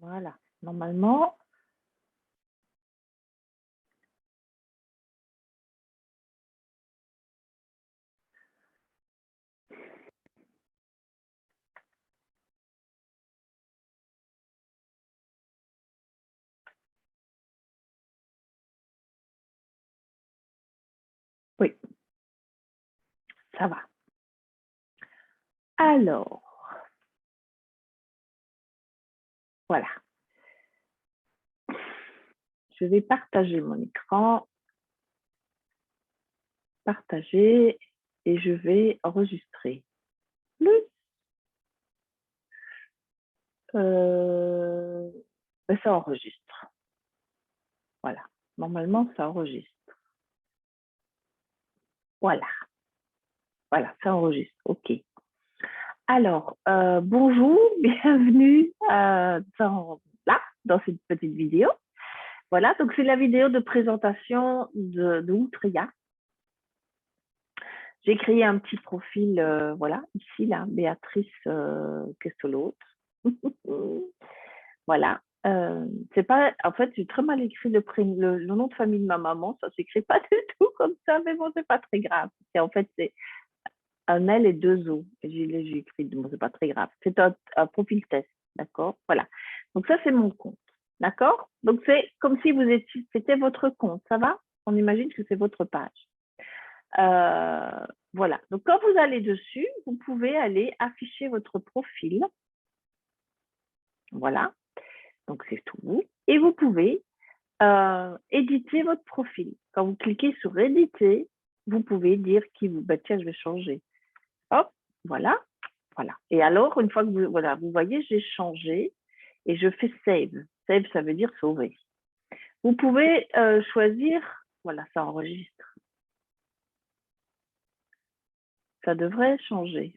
Voilà. Normalement, oui, ça va. Alors, voilà. Je vais partager mon écran, partager, et je vais enregistrer. Euh, ça enregistre. Voilà. Normalement, ça enregistre. Voilà. Voilà, ça enregistre. OK. Alors, bonjour, bienvenue dans cette petite vidéo. Voilà, donc c'est la vidéo de présentation de Outreya. J'ai créé un petit profil, voilà, ici, là, Béatrice Kestolot. Voilà. C'est pas, en fait, j'ai très mal écrit le nom de famille de ma maman, ça s'écrit pas du tout comme ça, mais bon, c'est pas très grave. Et en fait, c'est un L et deux O. J'ai écrit, bon, c'est pas très grave. C'est un profil test, d'accord? Voilà. Donc ça, c'est mon compte, d'accord? Donc c'est comme si c'était votre compte, ça va? On imagine que c'est votre page. Voilà. Donc quand vous allez dessus, vous pouvez aller afficher votre profil. Voilà. Donc c'est tout. Et vous pouvez éditer votre profil. Quand vous cliquez sur éditer, vous pouvez dire qui vous, bah, tiens, je vais changer. Hop, voilà, voilà. Et alors, une fois que voilà, vous voyez, j'ai changé et je fais save. Save, ça veut dire sauver. Vous pouvez choisir, voilà, ça enregistre. Ça devrait changer.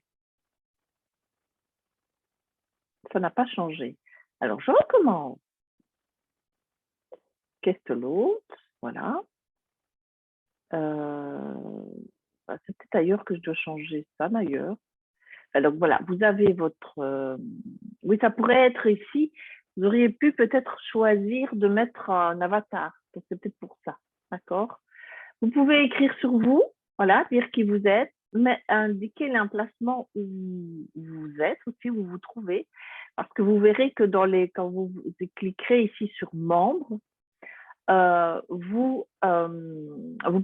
Ça n'a pas changé. Alors, je recommence. Qu'est-ce que l'autre? Voilà. C'est peut-être ailleurs que je dois changer ça, d'ailleurs. Donc, voilà, vous avez votre... oui, ça pourrait être ici. Vous auriez pu peut-être choisir de mettre un avatar. C'est peut-être pour ça. D'accord? Vous pouvez écrire sur vous, voilà, dire qui vous êtes, mais indiquer l'emplacement où vous êtes, aussi où vous vous trouvez, parce que vous verrez que quand vous cliquerez ici sur membres, vous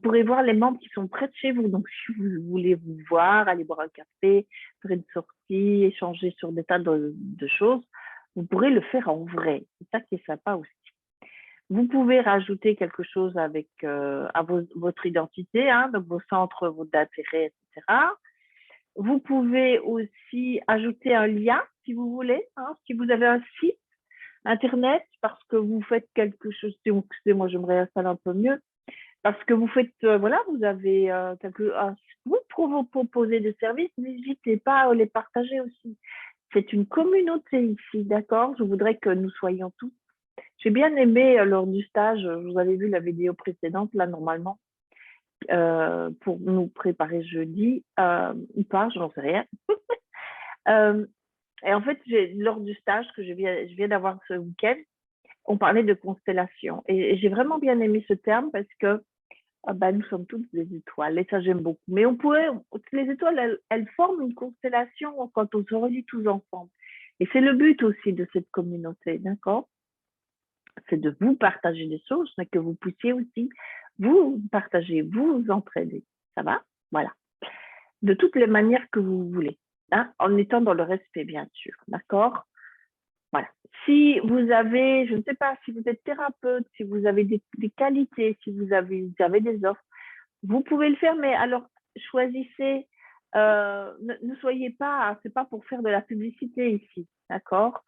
pourrez voir les membres qui sont près de chez vous. Donc, si vous voulez vous voir, aller boire un café, faire une sortie, échanger sur des tas de choses, vous pourrez le faire en vrai. C'est ça qui est sympa aussi. Vous pouvez rajouter quelque chose avec votre identité, hein, donc vos centres, vos d'intérêt, etc. Vous pouvez aussi ajouter un lien si vous voulez, hein, si vous avez un site internet parce que vous faites quelque chose. Excusez-moi, je me réinstalle un peu mieux. Parce que vous faites, voilà, vous avez vous proposer des services, n'hésitez pas à les partager aussi. C'est une communauté ici, d'accord? Je voudrais que nous soyons tous. J'ai bien aimé lors du stage, vous avez vu la vidéo précédente, là, normalement, pour nous préparer jeudi, ou pas, je n'en sais rien. Et en fait, lors du stage que je viens d'avoir ce week-end, on parlait de constellation. Et j'ai vraiment bien aimé ce terme parce que bah, nous sommes toutes des étoiles, et ça j'aime beaucoup. Mais les étoiles, elles forment une constellation quand on se relie tous ensemble. Et c'est le but aussi de cette communauté, d'accord? C'est de vous partager des choses, mais que vous puissiez aussi vous partager, vous entraider. Ça va? Voilà. De toutes les manières que vous voulez, hein, en étant dans le respect, bien sûr. D'accord? Voilà. Si vous avez, je ne sais pas, si vous êtes thérapeute, si vous avez des qualités, si vous avez des offres, vous pouvez le faire, mais alors choisissez, ne soyez pas, c'est pas pour faire de la publicité ici, d'accord?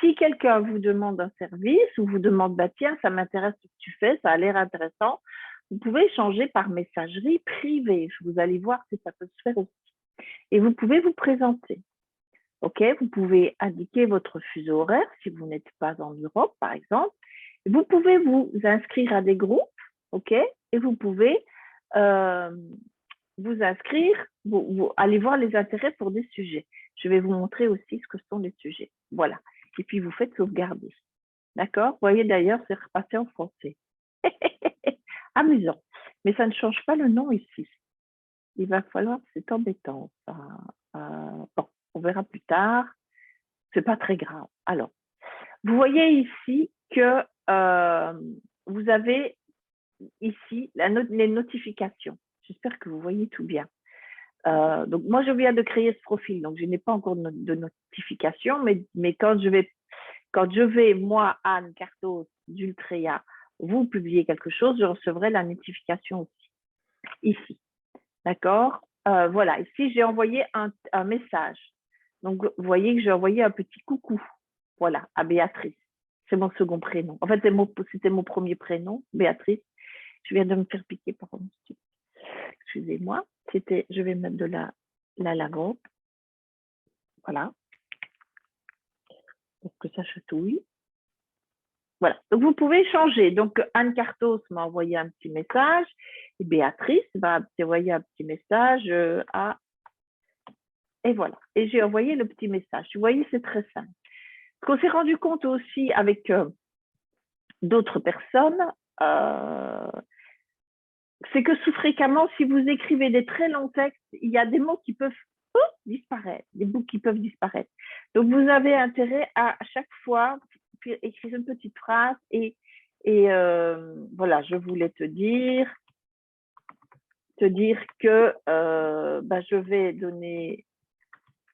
Si quelqu'un vous demande un service ou vous demande, bah tiens, ça m'intéresse ce que tu fais, ça a l'air intéressant, vous pouvez échanger par messagerie privée. Vous allez voir si ça peut se faire aussi. Et vous pouvez vous présenter. OK? Vous pouvez indiquer votre fuseau horaire si vous n'êtes pas en Europe, par exemple. Vous pouvez vous inscrire à des groupes, OK? Et vous pouvez vous inscrire, aller voir les intérêts pour des sujets. Je vais vous montrer aussi ce que sont les sujets. Voilà. Et puis, puis vous faites sauvegarder. D'accord? Vous voyez d'ailleurs, c'est repassé en français. Amusant. Mais ça ne change pas le nom ici. Il va falloir, c'est embêtant. Ça. Bon, on verra plus tard. C'est pas très grave. Alors, vous voyez ici que vous avez ici les notifications. J'espère que vous voyez tout bien. Donc, moi, je viens de créer ce profil, donc je n'ai pas encore de notification, mais quand je vais, moi, Anne Cartos d'Ultrea, vous publiez quelque chose, je recevrai la notification aussi, ici. D'accord? Voilà, ici, j'ai envoyé un message. Donc, vous voyez que j'ai envoyé un petit coucou, voilà, à Béatrice. C'est mon second prénom. En fait, c'était mon premier prénom, Béatrice. Je viens de me faire piquer par un petit. Excusez-moi. Je vais mettre de la lavande. Voilà. Pour que ça chatouille. Voilà. Donc, vous pouvez changer. Donc, Anne Cartos m'a envoyé un petit message. Et Béatrice va envoyer un petit message à... Et voilà. Et j'ai envoyé le petit message. Vous voyez, c'est très simple. Ce qu'on s'est rendu compte aussi avec d'autres personnes, c'est que fréquemment, si vous écrivez des très longs textes, il y a des mots qui peuvent disparaître, des bouts qui peuvent disparaître. Donc, vous avez intérêt à chaque fois écrire une petite phrase et voilà, je voulais te dire que je vais donner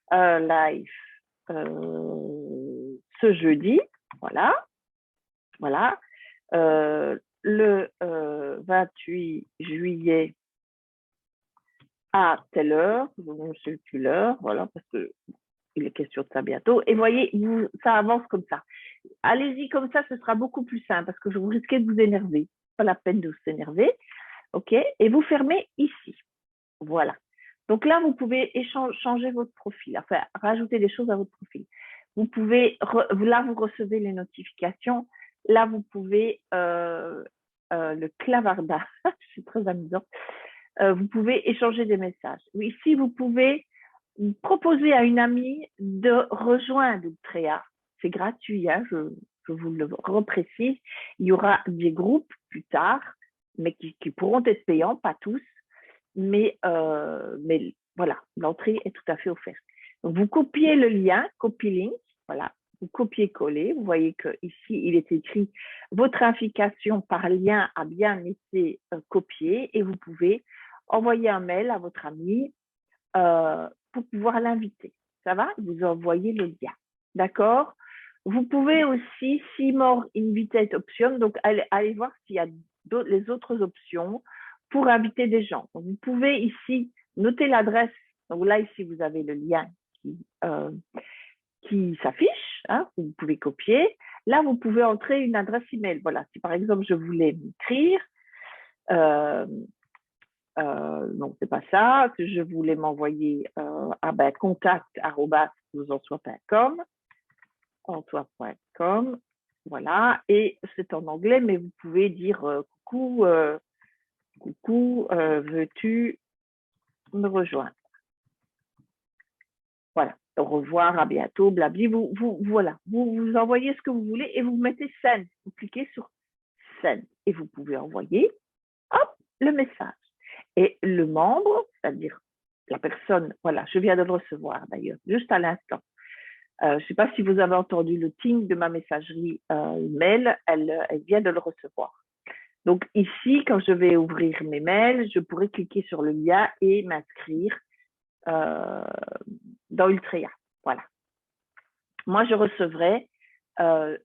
un live ce jeudi, voilà, le 28 juillet à telle heure, je ne sais plus l'heure, voilà, parce que il est question de ça bientôt. Et voyez, ça avance comme ça. Allez-y comme ça, ce sera beaucoup plus simple parce que vous risquez de vous énerver. Pas la peine de vous énerver. OK? Et vous fermez ici. Voilà. Donc là, vous pouvez changer votre profil, enfin, rajouter des choses à votre profil. Vous pouvez, là, vous recevez les notifications. Là, vous pouvez, le clavardage, c'est très amusant. Vous pouvez échanger des messages. Ici, vous pouvez proposer à une amie de rejoindre Ultrea. C'est gratuit, hein, je vous le reprécise. Il y aura des groupes plus tard, mais qui pourront être payants, pas tous. Mais voilà, l'entrée est tout à fait offerte. Donc, vous copiez le lien, copy link, voilà, vous copiez-collez. Vous voyez qu'ici, il est écrit « Votre invitation par lien a bien été copiée » et vous pouvez envoyer un mail à votre ami pour pouvoir l'inviter. Ça va? Vous envoyez le lien. D'accord? Vous pouvez aussi, see more invited options, donc allez voir s'il y a les autres options pour inviter des gens. Donc, vous pouvez ici noter l'adresse. Donc là, ici, vous avez le lien qui s'affiche. Hein, vous pouvez copier. Là, vous pouvez entrer une adresse email. Voilà, si par exemple, je voulais m'écrire, non, c'est pas ça. Que je voulais m'envoyer contact@vousensois.com, antoine.com. Voilà, et c'est en anglais, mais vous pouvez dire coucou, veux-tu me rejoindre? Voilà, au revoir, à bientôt, blabli. Voilà, vous envoyez ce que vous voulez et vous mettez send. Vous cliquez sur send et vous pouvez envoyer, hop, le message. Et le membre, c'est-à-dire la personne, voilà, je viens de le recevoir d'ailleurs, juste à l'instant. Je ne sais pas si vous avez entendu le ting de ma messagerie mail, elle vient de le recevoir. Donc ici, quand je vais ouvrir mes mails, je pourrais cliquer sur le lien et m'inscrire dans Ultrea. Voilà. Moi, je recevrai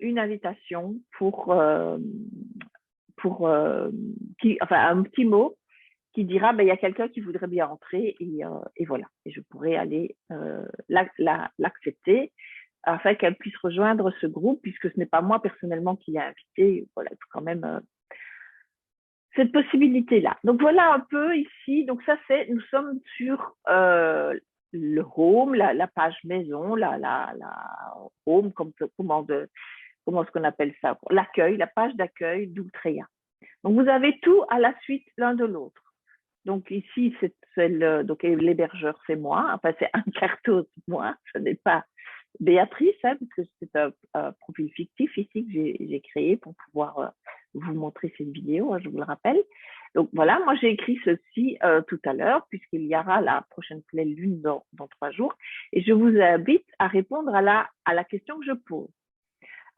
une invitation enfin, un petit mot qui dira il y a quelqu'un qui voudrait bien entrer et voilà. Et je pourrais aller l'accepter afin qu'elle puisse rejoindre ce groupe puisque ce n'est pas moi personnellement qui l'ai invité. Voilà, il faut quand même cette possibilité-là. Donc voilà un peu ici. Donc ça nous sommes sur le home, la page maison, la home, comment est-ce qu'on appelle ça? L'accueil, la page d'accueil d'Ultrea. Donc vous avez tout à la suite l'un de l'autre. Donc ici, donc l'hébergeur, c'est moi. Enfin, c'est un cartos, moi. Ce n'est pas Béatrice, hein, parce que c'est un profil fictif ici que j'ai créé pour pouvoir vous montrer cette vidéo, hein, je vous le rappelle. Donc voilà, moi j'ai écrit ceci tout à l'heure, puisqu'il y aura la prochaine pleine lune dans 3 jours, et je vous invite à répondre à la question que je pose.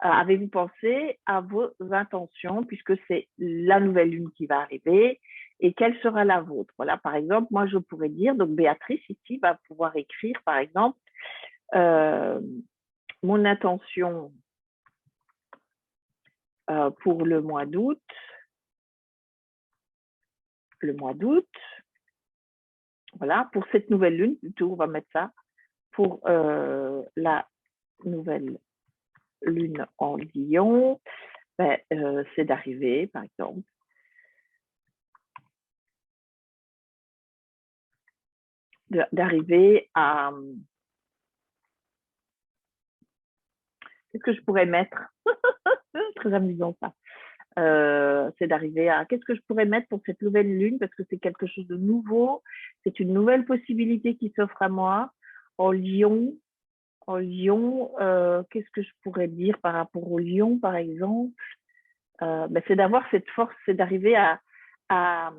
Avez-vous pensé à vos intentions, puisque c'est la nouvelle lune qui va arriver, et quelle sera la vôtre? Voilà, par exemple, moi je pourrais dire, donc Béatrice ici va pouvoir écrire, par exemple, mon intention pour le mois d'août, voilà, pour cette nouvelle lune, plutôt, on va mettre ça, pour la nouvelle lune en Lion, ben, c'est d'arriver, par exemple, d'arriver à... Qu'est-ce que je pourrais mettre? Très amusant ça. C'est d'arriver à qu'est-ce que je pourrais mettre pour cette nouvelle lune, parce que c'est quelque chose de nouveau, c'est une nouvelle possibilité qui s'offre à moi. En Lion, qu'est-ce que je pourrais dire par rapport au Lion, par exemple? Ben, c'est d'avoir cette force, c'est d'arriver à, à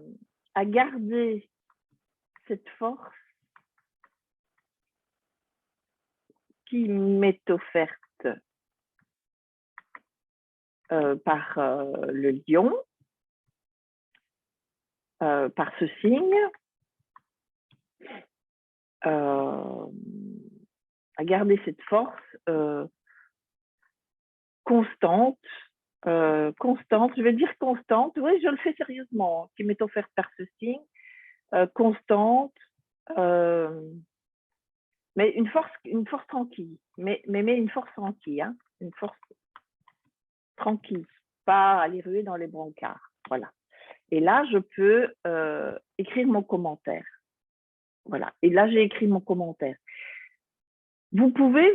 garder cette force qui m'est offerte par le Lion, par ce signe, à garder cette force constante, je vais dire constante, oui, je le fais sérieusement, qui m'est offerte par ce signe, constante, mais une force tranquille, mais une force tranquille, hein, une force tranquille, pas aller ruer dans les brancards, voilà. Et là, je peux écrire mon commentaire, voilà. Et là, j'ai écrit mon commentaire. Vous pouvez,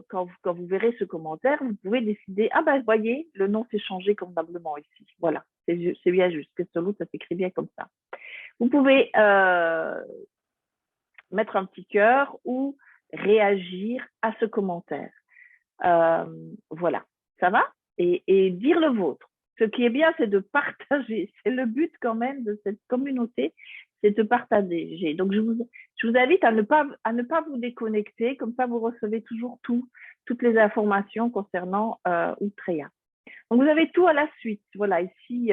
quand vous verrez ce commentaire, vous pouvez décider, ah ben, voyez, le nom s'est changé convenablement ici. Voilà, c'est bien juste. Questo, ça s'écrit bien comme ça. Vous pouvez mettre un petit cœur ou réagir à ce commentaire. Voilà, ça va? Et dire le vôtre. Ce qui est bien, c'est de partager. C'est le but quand même de cette communauté, c'est de partager. Donc, je vous invite à ne pas vous déconnecter, comme ça vous recevez toujours toutes les informations concernant Outreya. Donc, vous avez tout à la suite. Voilà, ici,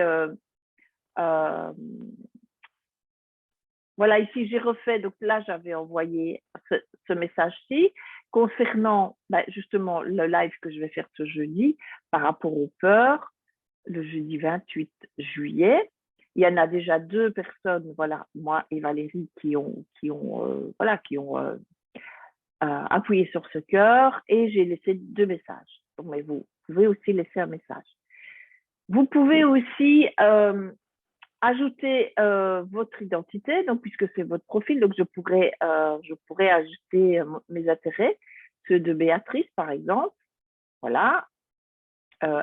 voilà, ici, j'ai refait. Donc là, j'avais envoyé ce message-ci concernant justement le live que je vais faire ce jeudi par rapport aux peurs, le jeudi 28 juillet. Il y en a déjà 2 personnes, voilà, moi et Valérie, qui ont appuyé sur ce cœur, et j'ai laissé 2 messages. Donc, mais vous pouvez aussi laisser un message. Vous pouvez aussi ajouter votre identité, donc puisque c'est votre profil, donc je pourrais ajouter mes intérêts, ceux de Béatrice par exemple. Voilà.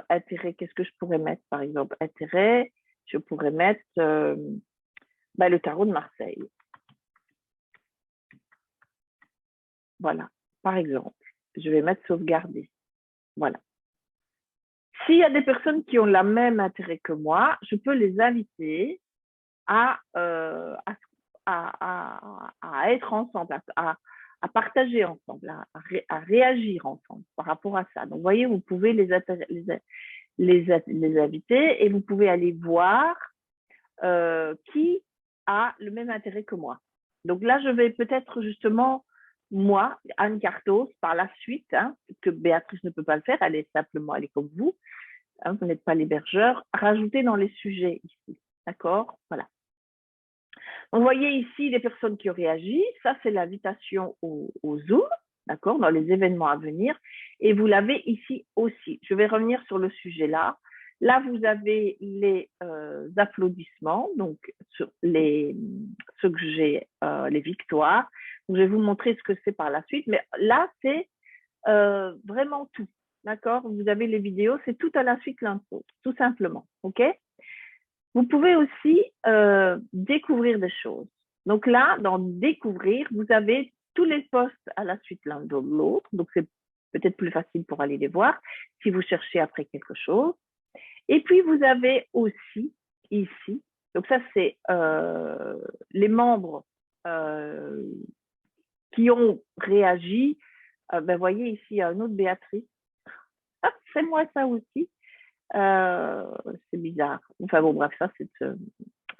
Intérêt, qu'est-ce que je pourrais mettre par exemple? Intérêt, je pourrais mettre le tarot de Marseille. Voilà, par exemple. Je vais mettre sauvegarder. Voilà. S'il y a des personnes qui ont le même intérêt que moi, je peux les inviter à être ensemble, à partager ensemble, à réagir ensemble par rapport à ça. Donc, vous voyez, vous pouvez les inviter et vous pouvez aller voir qui a le même intérêt que moi. Donc là, je vais peut-être justement, moi, Anne Cartos, par la suite, hein, que Béatrice ne peut pas le faire, elle est comme vous, hein, vous n'êtes pas l'hébergeur, rajouter dans les sujets ici. D'accord? Voilà. Vous voyez ici les personnes qui ont réagi. Ça, c'est l'invitation au Zoom, d'accord, dans les événements à venir. Et vous l'avez ici aussi. Je vais revenir sur le sujet là. Là, vous avez les applaudissements, donc sur ceux que j'ai, les victoires. Donc, je vais vous montrer ce que c'est par la suite. Mais là, c'est vraiment tout. D'accord? Vous avez les vidéos, c'est tout à la suite l'un de l'autre, tout simplement. OK? Vous pouvez aussi découvrir des choses. Donc là, dans découvrir, vous avez tous les posts à la suite l'un de l'autre. Donc, c'est peut-être plus facile pour aller les voir si vous cherchez après quelque chose. Et puis, vous avez aussi ici, donc ça, c'est les membres qui ont réagi. Ben, voyez ici, il y a une autre Béatrice. Ah, c'est moi ça aussi. C'est bizarre. Enfin bon, bref, ça,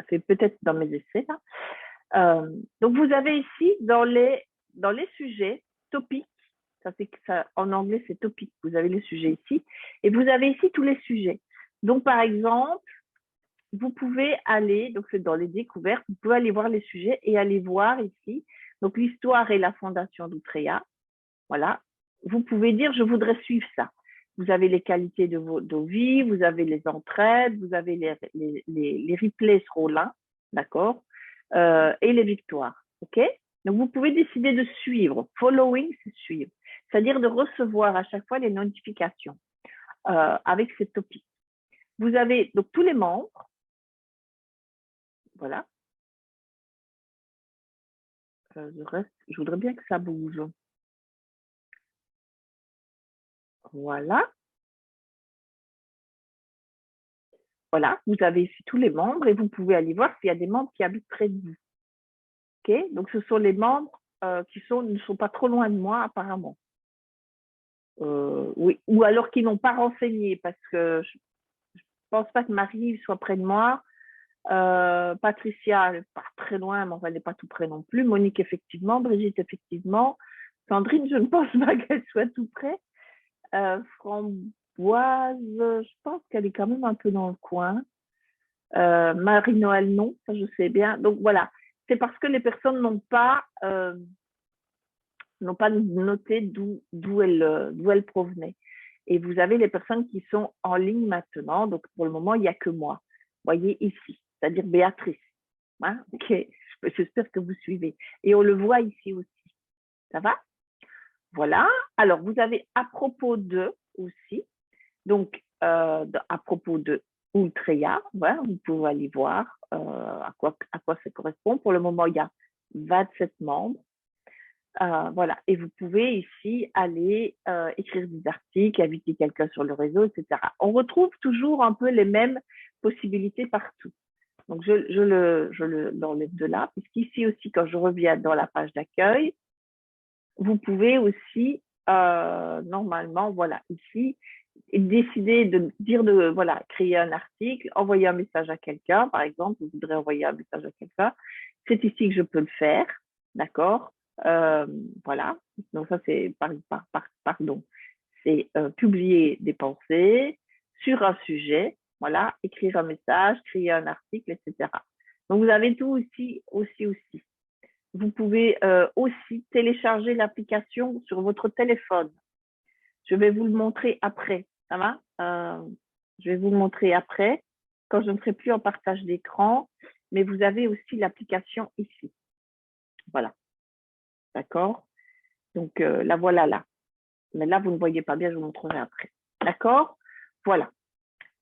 c'est peut-être dans mes essais, là. Donc, vous avez ici, dans les sujets, topics, en anglais, c'est topic. Vous avez les sujets ici. Et vous avez ici tous les sujets. Donc, par exemple, vous pouvez aller, donc c'est dans les découvertes, vous pouvez aller voir les sujets et aller voir ici, donc l'histoire et la fondation d'Outreya. Voilà. Vous pouvez dire, je voudrais suivre ça. Vous avez les qualités de vos vies, vous avez les entraides, vous avez les replays Rollin, d'accord, et les victoires, ok. Donc, vous pouvez décider de suivre. Following, c'est suivre. C'est-à-dire de recevoir à chaque fois les notifications avec ces topics. Vous avez donc tous les membres. Voilà. Je voudrais bien que ça bouge. Voilà. Voilà, vous avez ici tous les membres et vous pouvez aller voir s'il y a des membres qui habitent près de vous. Okay, donc, ce sont les membres qui ne sont pas trop loin de moi, apparemment. Oui, ou alors qui n'ont pas renseigné, parce que je ne pense pas que Marie soit près de moi. Patricia, elle n'est pas très loin, mais elle n'est pas tout près non plus. Monique, effectivement. Brigitte, effectivement. Sandrine, je ne pense pas qu'elle soit tout près. Framboise, je pense qu'elle est quand même un peu dans le coin. Marie-Noël, non, ça je sais bien. Donc voilà, c'est parce que les personnes n'ont pas noté d'où elles provenaient. Et vous avez les personnes qui sont en ligne maintenant. Donc pour le moment, il n'y a que moi. Voyez ici, c'est-à-dire Béatrice. Hein? Ok, j'espère que vous suivez. Et on le voit ici aussi. Ça va? Voilà. Alors, vous avez à propos de aussi. Donc, à propos de Ultreya, voilà, vous pouvez aller voir à quoi ça correspond. Pour le moment, il y a 27 membres. Voilà. Et vous pouvez ici aller écrire des articles, inviter quelqu'un sur le réseau, etc. On retrouve toujours un peu les mêmes possibilités partout. Donc, je l'enlève de là, puisqu'ici aussi, quand je reviens dans la page d'accueil, vous pouvez aussi, normalement, voilà, ici, décider de dire voilà, créer un article, envoyer un message à quelqu'un, par exemple, vous voudrez envoyer un message à quelqu'un, c'est ici que je peux le faire, d'accord, voilà, donc ça c'est, pardon, c'est publier des pensées sur un sujet, voilà, écrire un message, créer un article, etc. Donc vous avez tout aussi. Vous pouvez aussi télécharger l'application sur votre téléphone. Je vais vous le montrer après, ça va? Je vais vous le montrer après, quand je ne serai plus en partage d'écran, mais vous avez aussi l'application ici. Voilà, d'accord? Donc, la voilà là. Mais là, vous ne voyez pas bien, je vous montrerai après. D'accord? Voilà.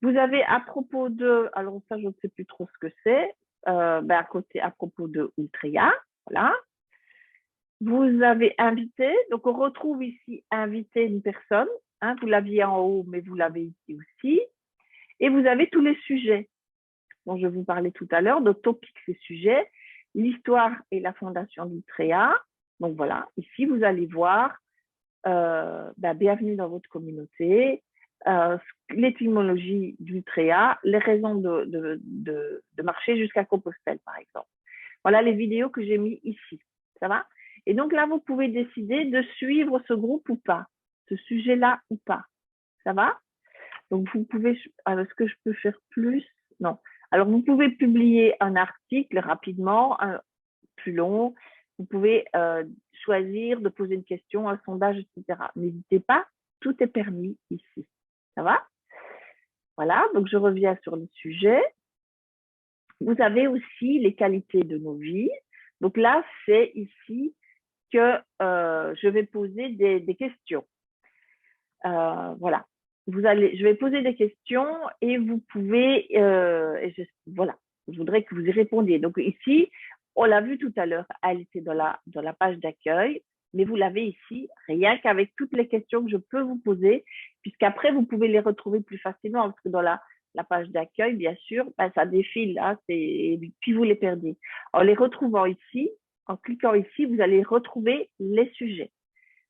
Vous avez à propos de, alors ça, je ne sais plus trop ce que c'est, à propos de Ultreya, voilà. Vous avez invité, donc on retrouve ici inviter une personne, hein, vous l'aviez en haut, mais vous l'avez ici aussi. Et vous avez tous les sujets dont je vous parlais tout à l'heure, donc topic, ces sujets, l'histoire et la fondation d'Ultreya. Donc voilà, ici vous allez voir, bienvenue dans votre communauté, l'étymologie d'Ultreya, les raisons de marcher jusqu'à Compostelle, par exemple. Voilà les vidéos que j'ai mis ici, ça va? Et donc là, vous pouvez décider de suivre ce groupe ou pas, ce sujet-là ou pas. Ça va? Donc, vous pouvez, est-ce que je peux faire plus? Non. Alors, vous pouvez publier un article rapidement, plus long. Vous pouvez choisir de poser une question, un sondage, etc. N'hésitez pas, tout est permis ici. Ça va? Voilà, donc je reviens sur le sujet. Vous avez aussi les qualités de nos vies. Donc là, c'est ici que je vais poser des questions. Voilà. Je vais poser des questions et vous pouvez, voilà, je voudrais que vous y répondiez. Donc ici, on l'a vu tout à l'heure, elle était dans la page d'accueil. mais vous l'avez ici, rien qu'avec toutes les questions que je peux vous poser, puisqu'après, vous pouvez les retrouver plus facilement, parce que dans la page d'accueil, bien sûr, ben, ça défile, hein, et puis vous les perdez. En les retrouvant ici, en cliquant ici, vous allez retrouver les sujets.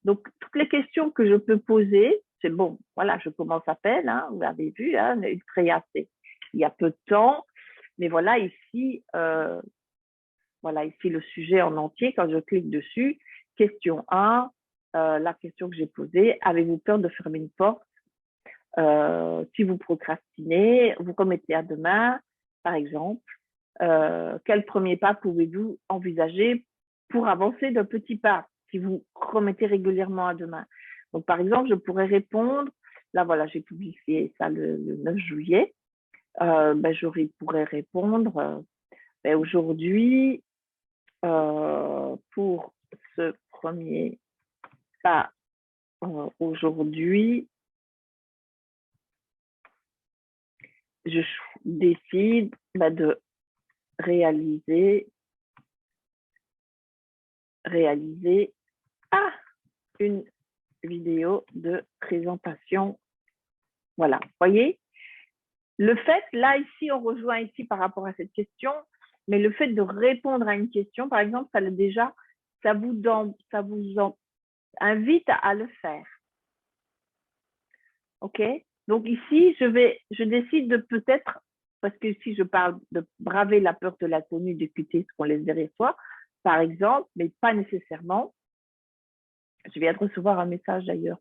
Donc, toutes les questions que je peux poser, c'est bon, voilà, je commence à peine, hein, vous l'avez vu, hein, une création il y a peu de temps, mais voilà ici, voilà ici le sujet en entier, quand je clique dessus, question 1, la question que j'ai posée, avez-vous peur de fermer une porte? Si vous procrastinez, vous remettez à demain, par exemple, quel premier pas pouvez-vous envisager pour avancer d'un petit pas si vous remettez régulièrement à demain? Donc, par exemple, je pourrais répondre, là, voilà, j'ai publié ça le 9 juillet, ben, je pourrais répondre, ben, aujourd'hui, pour ce premier pas, aujourd'hui, je décide ben, de réaliser une vidéo de présentation. Voilà, voyez, le fait, là, ici, on rejoint ici par rapport à cette question, mais le fait de répondre à une question, par exemple, ça vous invite à le faire. OK? Donc ici, je décide de peut-être, parce que ici, je parle de braver la peur de l'inconnu, d'écouter ce qu'on laisse derrière soi, par exemple, mais pas nécessairement. Je viens de recevoir un message d'ailleurs,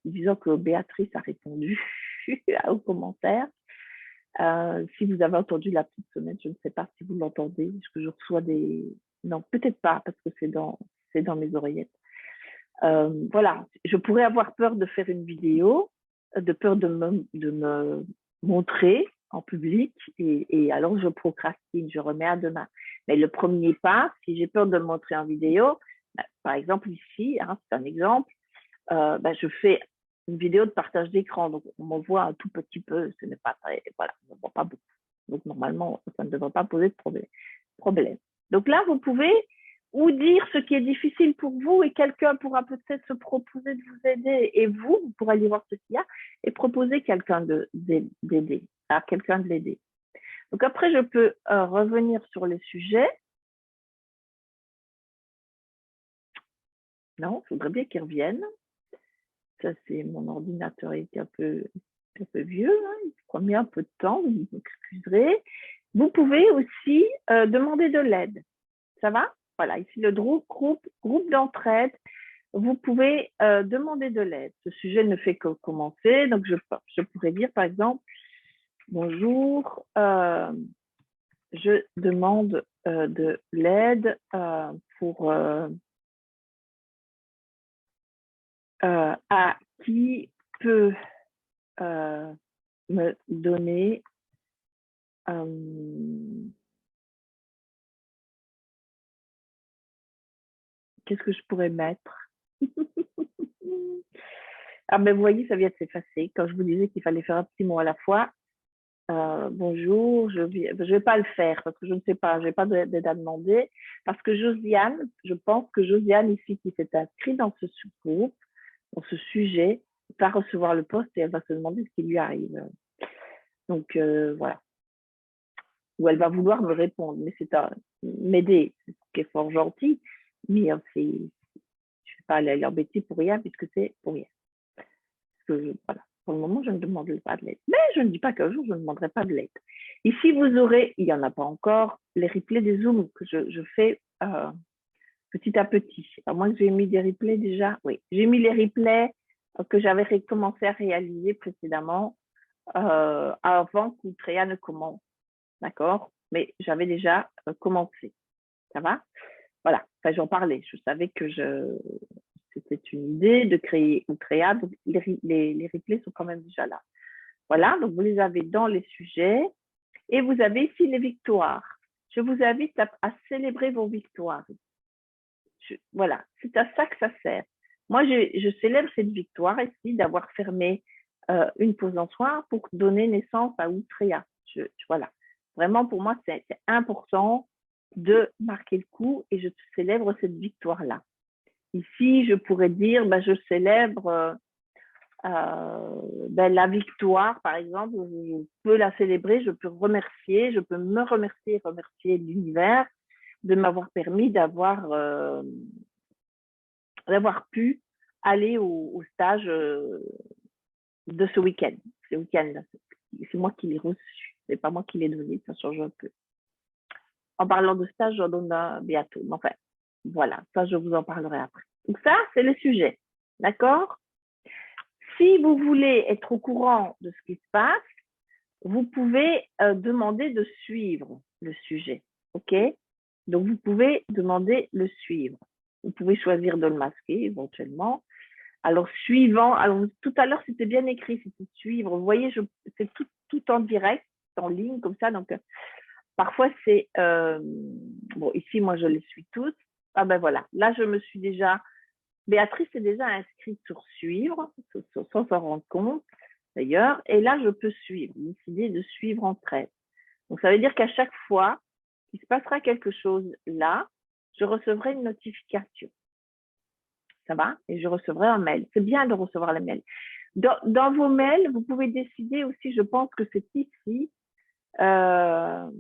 disant que Béatrice a répondu aux commentaires. Si vous avez entendu la petite sonnette, je ne sais pas si vous l'entendez, parce que je reçois des... Non, peut-être pas, parce que c'est dans mes oreillettes. Voilà, je pourrais avoir peur de faire une vidéo, de peur de me montrer en public, et alors je procrastine, je remets à demain. Mais le premier pas, si j'ai peur de me montrer en vidéo, ben, par exemple ici, hein, c'est un exemple, ben, je fais une vidéo de partage d'écran, donc on m'en voit un tout petit peu, ce n'est pas très, voilà, on ne voit pas beaucoup. Donc normalement, ça ne devrait pas poser de problème. Donc là, vous pouvez ou dire ce qui est difficile pour vous et quelqu'un pourra peut-être se proposer de vous aider et vous pourrez aller voir ce qu'il y a et proposer quelqu'un d'aider, à quelqu'un de l'aider. Donc après, je peux revenir sur les sujets. Non, il faudrait bien qu'ils reviennent. Ça, c'est mon ordinateur est un peu vieux, hein, il prend bien un peu de temps, vous m'excuserez. Vous pouvez aussi demander de l'aide. Ça va? Voilà, ici le groupe d'entraide. Vous pouvez demander de l'aide. Ce sujet ne fait que commencer, donc je pourrais dire par exemple, bonjour, je demande de l'aide pour à qui peut me donner qu'est-ce que je pourrais mettre? Ah ben vous voyez, ça vient de s'effacer. Quand je vous disais qu'il fallait faire un petit mot à la fois, bonjour, je vais pas le faire parce que je ne sais pas, je n'ai pas d'aide à demander. Parce que Josiane, je pense que Josiane ici qui s'est inscrite dans ce groupe, dans ce sujet, va recevoir le poste et elle va se demander ce qui lui arrive. Donc voilà. Ou elle va vouloir me répondre, mais c'est m'aider, ce qui est fort gentil, mais je ne vais pas aller l'embêter pour rien puisque c'est pour rien. Parce que, voilà. Pour le moment, je ne demande pas de l'aide. Mais je ne dis pas qu'un jour, je ne demanderai pas de l'aide. Ici, vous aurez, il n'y en a pas encore, les replays des Zooms que je fais petit à petit. À moins que j'ai mis des replays déjà. Oui, j'ai mis les replays que j'avais commencé à réaliser précédemment avant qu'Outréa ne commence. D'accord? Mais j'avais déjà commencé. Ça va? Voilà. Enfin, j'en parlais. Je savais que c'était une idée de créer Outréa. Donc, les replays sont quand même déjà là. Voilà, donc vous les avez dans les sujets et vous avez ici les victoires. Je vous invite à célébrer vos victoires. Voilà, c'est à ça que ça sert. Moi, je célèbre cette victoire ici d'avoir fermé une pause en soins pour donner naissance à Outréa. Voilà, vraiment pour moi, c'est important de marquer le coup et je célèbre cette victoire-là. ici, je pourrais dire, ben, je célèbre ben, la victoire, par exemple. Je peux la célébrer, je peux remercier, je peux me remercier, remercier l'univers de m'avoir permis d'avoir pu aller au stage de ce week-end. Ce week-end, c'est moi qui l'ai reçu, c'est pas moi qui l'ai donné, ça change un peu. En parlant de stage, j'en donne un bientôt. Enfin, voilà, ça, je vous en parlerai après. Donc ça, c'est le sujet, d'accord? Si vous voulez être au courant de ce qui se passe, vous pouvez demander de suivre le sujet, ok? Donc, vous pouvez demander le suivre. Vous pouvez choisir de le masquer éventuellement. Alors, suivant, alors tout à l'heure, c'était bien écrit, c'était suivre. Vous voyez, c'est tout en direct, en ligne, comme ça. Donc, parfois, c'est, bon, ici, moi, je les suis toutes. Ah ben voilà, là, je me suis déjà, Béatrice est déjà inscrite sur suivre, sans s'en rendre compte, d'ailleurs. Et là, je peux suivre, décider de suivre en trait. Donc, ça veut dire qu'à chaque fois qu'il se passera quelque chose là, je recevrai une notification. Ça va? Et je recevrai un mail. C'est bien de recevoir les mails. Dans vos mails, vous pouvez décider aussi, je pense que c'est ici, dans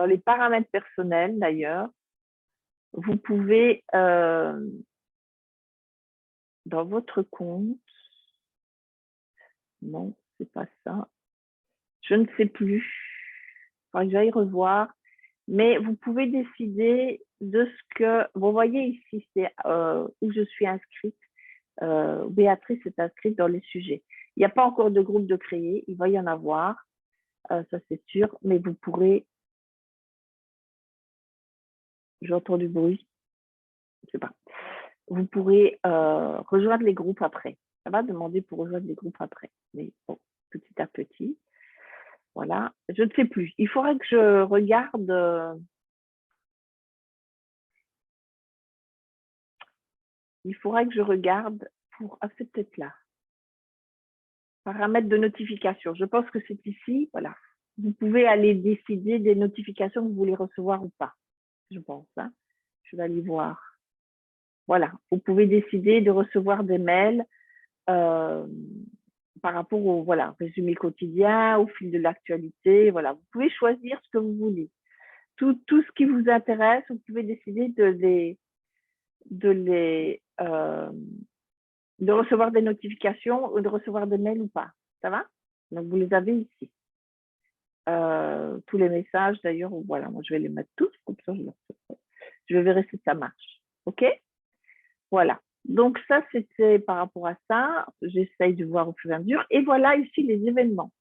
les paramètres personnels d'ailleurs, vous pouvez, dans votre compte, non, c'est pas ça, je ne sais plus, il faudrait que j'aille revoir, mais vous pouvez décider de ce que, vous voyez ici, c'est où je suis inscrite, Béatrice est inscrite dans les sujets. Il n'y a pas encore de groupe de créer, il va y en avoir, ça c'est sûr, mais vous pourrez, j'entends du bruit, je sais pas, vous pourrez rejoindre les groupes après. Ça va demander pour rejoindre les groupes après, mais bon, petit à petit. Voilà, je ne sais plus. Il faudrait que je regarde. Il faudrait que je regarde pour. Ah, c'est peut-être là. Paramètres de notification. Je pense que c'est ici. Voilà. Vous pouvez aller décider des notifications que vous voulez recevoir ou pas. Je pense. Hein. Je vais aller voir. Voilà. Vous pouvez décider de recevoir des mails par rapport au résumé quotidien, au fil de l'actualité. Voilà. Vous pouvez choisir ce que vous voulez. Tout ce qui vous intéresse, vous pouvez décider de recevoir des notifications ou de recevoir des mails ou pas. Ça va? Donc, vous les avez ici. Tous les messages, d'ailleurs, voilà, moi, je vais les mettre tous, comme ça, je vais vérifier si ça marche. OK? Voilà. Donc, ça, c'était par rapport à ça. J'essaye de voir au fur et à mesure. Et voilà ici les événements.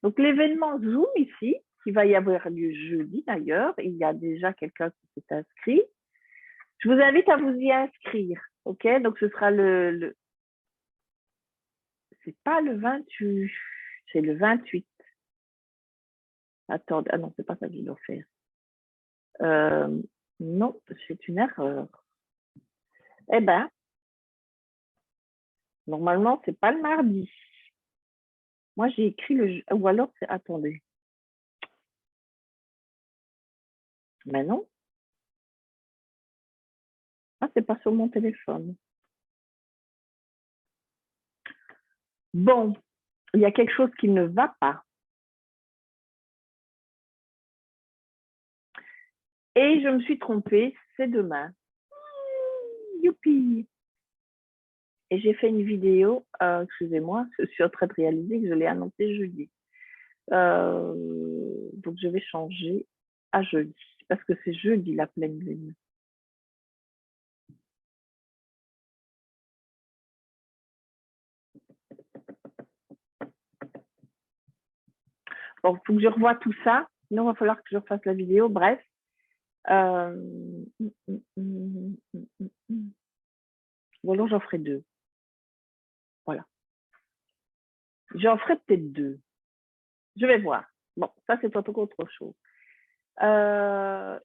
Donc, l'événement Zoom ici, qui va y avoir lieu jeudi, d'ailleurs. Il y a déjà quelqu'un qui s'est inscrit. Je vous invite à vous y inscrire. OK? Donc, ce sera c'est pas le 28, c'est le 28. Attendez, ah non, c'est pas ça que je dois faire. Non, c'est une erreur. Eh ben, normalement, c'est pas le mardi. Moi, j'ai écrit ou alors c'est, attendez. Mais non. Ah, c'est pas sur mon téléphone. Bon, il y a quelque chose qui ne va pas. Et je me suis trompée, c'est demain. Youpi! Et j'ai fait une vidéo, excusez-moi, je suis en train de réaliser que je l'ai annoncé jeudi. Donc, je vais changer à jeudi, parce que c'est jeudi la pleine lune. Bon, il faut que je revoie tout ça, sinon il va falloir que je refasse la vidéo, bref. Bon, alors j'en ferai 2. Voilà. J'en ferai peut-être 2. Je vais voir. Bon, ça, c'est encore autre chose.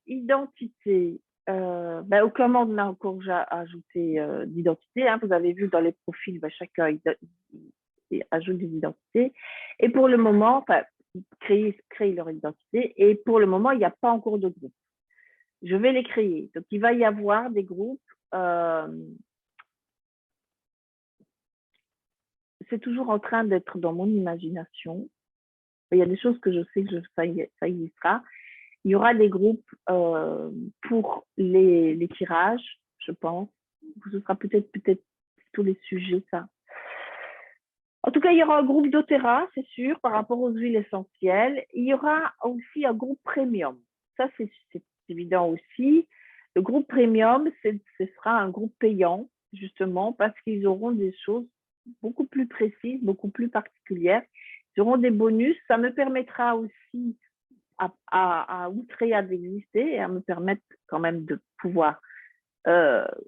Identité. Ben, aucun monde n'a encore ajouté d'identité. Hein. Vous avez vu dans les profils, ben, chacun ajoute des identités. Et pour le moment, enfin, créer leur identité. Et pour le moment, il n'y a pas encore de groupe. Je vais les créer. Donc, il va y avoir des groupes c'est toujours en train d'être dans mon imagination. Il y a des choses que je sais que ça y sera. Il y aura des groupes pour les tirages, je pense. Ce sera peut-être tous les sujets, ça. En tout cas, il y aura un groupe doTERRA, c'est sûr, par rapport aux huiles essentielles. Il y aura aussi un groupe premium. Ça, c'est évident aussi. Le groupe premium, ce sera un groupe payant, justement, parce qu'ils auront des choses beaucoup plus précises, beaucoup plus particulières. Ils auront des bonus. Ça me permettra aussi à Outrea d'exister et à me permettre quand même de pouvoir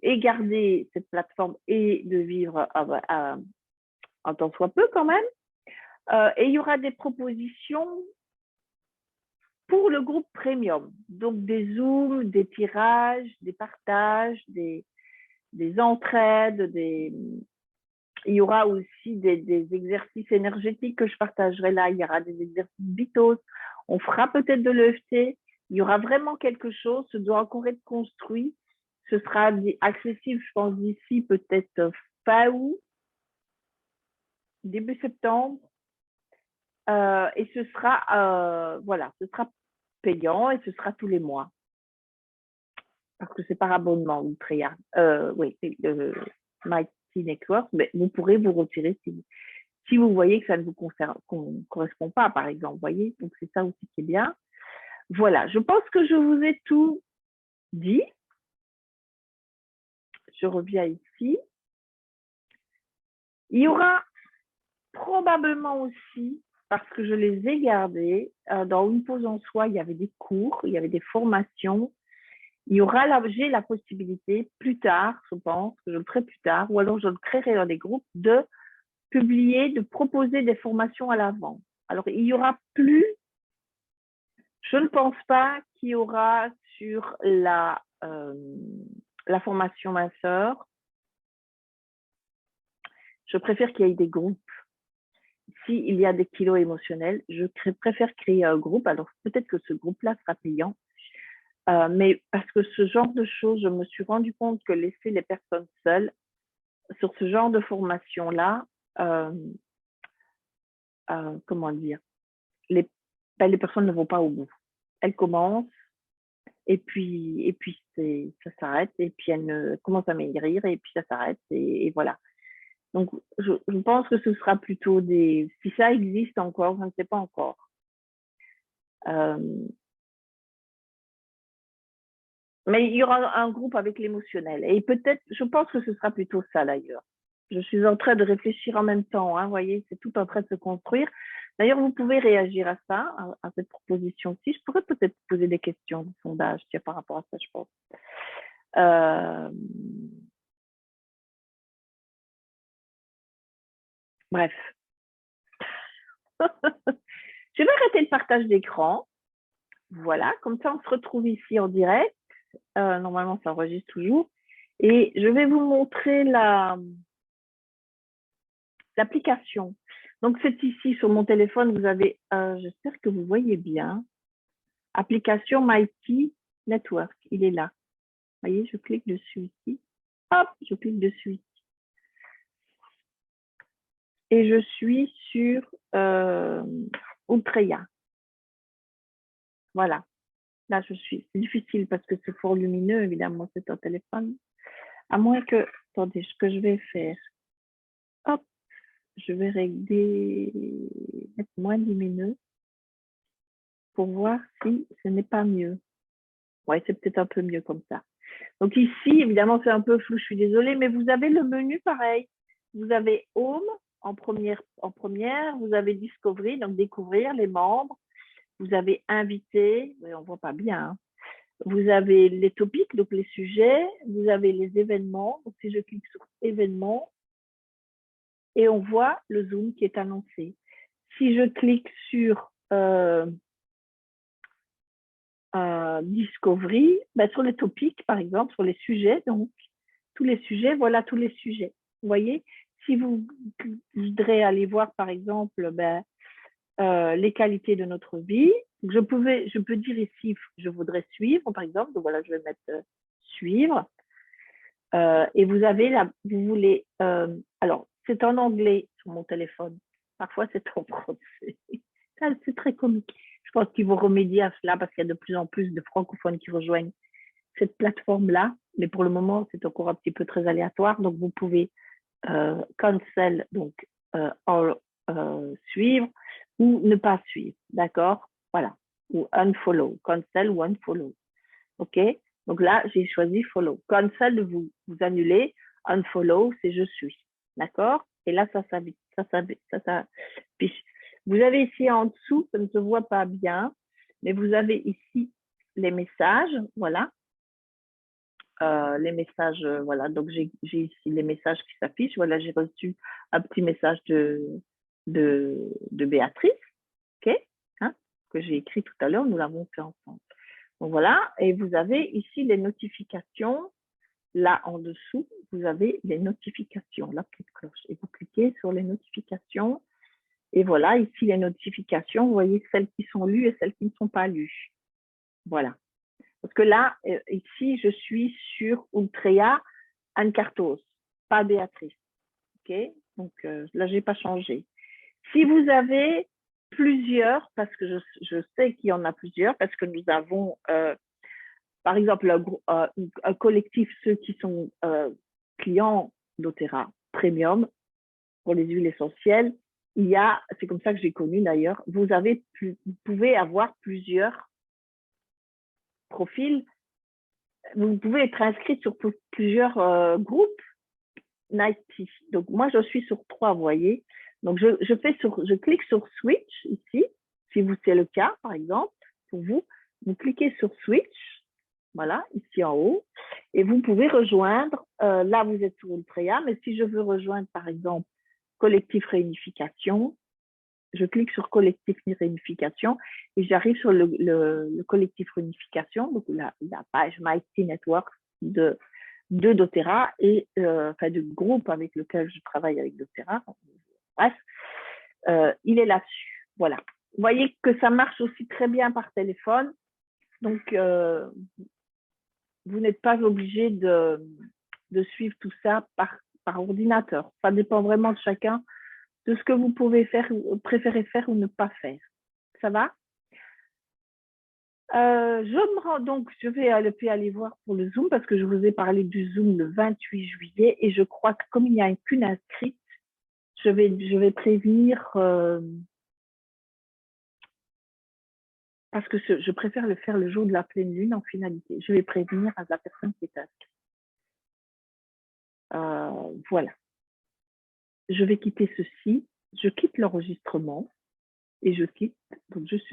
et garder cette plateforme et de vivre en tant soit peu quand même. Et il y aura des propositions pour le groupe premium. Donc des zooms, des tirages, des partages, des entraides, il y aura aussi des exercices énergétiques que je partagerai là. Il y aura des exercices vitaux. On fera peut-être de l'EFT. Il y aura vraiment quelque chose. Ce doit encore être construit. Ce sera accessible, je pense, d'ici peut-être fin août, début septembre. Et ce sera, voilà, ce sera payant et ce sera tous les mois. Parce que c'est par abonnement, Outrea. Oui, Mighty Network, mais vous pourrez vous retirer si vous voyez que ça ne vous correspond pas, par exemple. Voyez, donc c'est ça aussi qui est bien. Voilà, je pense que je vous ai tout dit. Je reviens ici. Il y aura probablement aussi, parce que je les ai gardés, dans une pause en soi, il y avait des cours, il y avait des formations. Il y aura j'ai la possibilité plus tard, je pense, que je le ferai plus tard, ou alors je le créerai dans des groupes, de publier, de proposer des formations à l'avant. Alors, il y aura plus, je ne pense pas qu'il y aura sur la formation minceur. Je préfère qu'il y ait des groupes. S'il y a des kilos émotionnels, je préfère créer un groupe. Alors, peut-être que ce groupe-là sera payant. Mais parce que ce genre de choses, je me suis rendu compte que laisser les personnes seules sur ce genre de formation-là, comment dire, les personnes ne vont pas au bout. Elles commencent et puis ça s'arrête et puis elles commencent à maigrir et puis ça s'arrête et voilà. Donc, je pense que ce sera plutôt si ça existe encore, je ne sais pas encore. Mais il y aura un groupe avec l'émotionnel. Et peut-être, je pense que ce sera plutôt ça d'ailleurs. Je suis en train de réfléchir en même temps. Hein, vous voyez, c'est tout en train de se construire. D'ailleurs, vous pouvez réagir à ça, à cette proposition-ci. Je pourrais peut-être poser des questions de sondage par rapport à ça, je pense. Bref. Je vais arrêter le partage d'écran. Voilà, comme ça, on se retrouve ici en direct. Normalement, ça enregistre toujours. Et je vais vous montrer l'application. Donc, c'est ici sur mon téléphone. Vous avez, j'espère que vous voyez bien, application Mighty Network. Il est là. Vous voyez, je clique dessus ici. Hop, je clique dessus ici. Et je suis sur Outrea. Voilà. Là, je suis. C'est difficile parce que c'est fort lumineux, évidemment, c'est un téléphone. À moins que, attendez, ce que je vais faire. Hop, je vais régler, mettre moins lumineux pour voir si ce n'est pas mieux. Ouais, c'est peut-être un peu mieux comme ça. Donc ici, évidemment, c'est un peu flou, je suis désolée, mais vous avez le menu pareil. Vous avez Home en première, vous avez Discovery, donc découvrir les membres. Vous avez Invité, oui, on ne voit pas bien. Hein. Vous avez les topics, donc les sujets. Vous avez les événements. Donc si je clique sur événements, et on voit le Zoom qui est annoncé. Si je clique sur Discovery, ben, sur les topics, par exemple, sur les sujets, donc tous les sujets, voilà tous les sujets. Vous voyez, si vous voudrez aller voir, par exemple, ben, les qualités de notre vie, je peux dire ici, je voudrais suivre, par exemple, donc voilà, je vais mettre suivre. Et vous avez là, vous voulez, alors, c'est en anglais, sur mon téléphone. Parfois, c'est en français. C'est très comique. Je pense qu'ils vont remédier à cela parce qu'il y a de plus en plus de francophones qui rejoignent cette plateforme-là. Mais pour le moment, c'est encore un petit peu très aléatoire. Donc, vous pouvez cancel, donc suivre ou ne pas suivre. D'accord? Voilà. Ou unfollow. Cancel ou unfollow. OK? Donc là, j'ai choisi follow. Cancel, vous annulez. Unfollow, c'est je suis. D'accord? Et là, ça s'affiche. Vous avez ici en dessous, ça ne se voit pas bien, mais vous avez ici les messages. Voilà. Les messages, voilà. Donc, j'ai ici les messages qui s'affichent. Voilà, j'ai reçu un petit message de Béatrice, OK? Hein, que j'ai écrit tout à l'heure. Nous l'avons fait ensemble. Donc, voilà. Et vous avez ici les notifications. Là, en dessous, vous avez les notifications, la petite cloche. Et vous cliquez sur les notifications. Et voilà, ici, les notifications, vous voyez celles qui sont lues et celles qui ne sont pas lues. Voilà. Parce que là, ici, je suis sur Ultrea Ancartos, pas Béatrice. OK? Donc, là, je n'ai pas changé. Si vous avez plusieurs, parce que je sais qu'il y en a plusieurs, parce que nous avons, par exemple, un collectif, ceux qui sont clients d'Otera Premium pour les huiles essentielles, c'est comme ça que j'ai connu d'ailleurs, vous pouvez avoir plusieurs profils. Vous pouvez être inscrit sur plusieurs groupes Night Tea. Donc, moi, je suis sur 3, vous voyez. Donc, je clique sur Switch ici, si c'est le cas, par exemple, pour vous. Vous cliquez sur Switch, voilà, ici en haut, et vous pouvez rejoindre, là, vous êtes sur Ultrea, mais si je veux rejoindre, par exemple, Collectif Réunification, je clique sur Collectif Réunification et j'arrive sur le Collectif Réunification, donc la page Mighty Network de doTERRA et enfin du groupe avec lequel je travaille avec doTERRA. Bref, il est là-dessus. Voilà. Vous voyez que ça marche aussi très bien par téléphone. Donc, vous n'êtes pas obligé de suivre tout ça par ordinateur. Ça dépend vraiment de chacun, de ce que vous pouvez faire, préférez faire ou ne pas faire. Ça va? Je vais aller voir pour le Zoom parce que je vous ai parlé du Zoom le 28 juillet et je crois que comme il n'y a qu'une inscrite, je vais prévenir parce que je préfère le faire le jour de la pleine lune en finalité. Je vais prévenir à la personne qui est inscrite. Voilà. Je vais quitter ceci. Je quitte l'enregistrement et je quitte. Donc je suis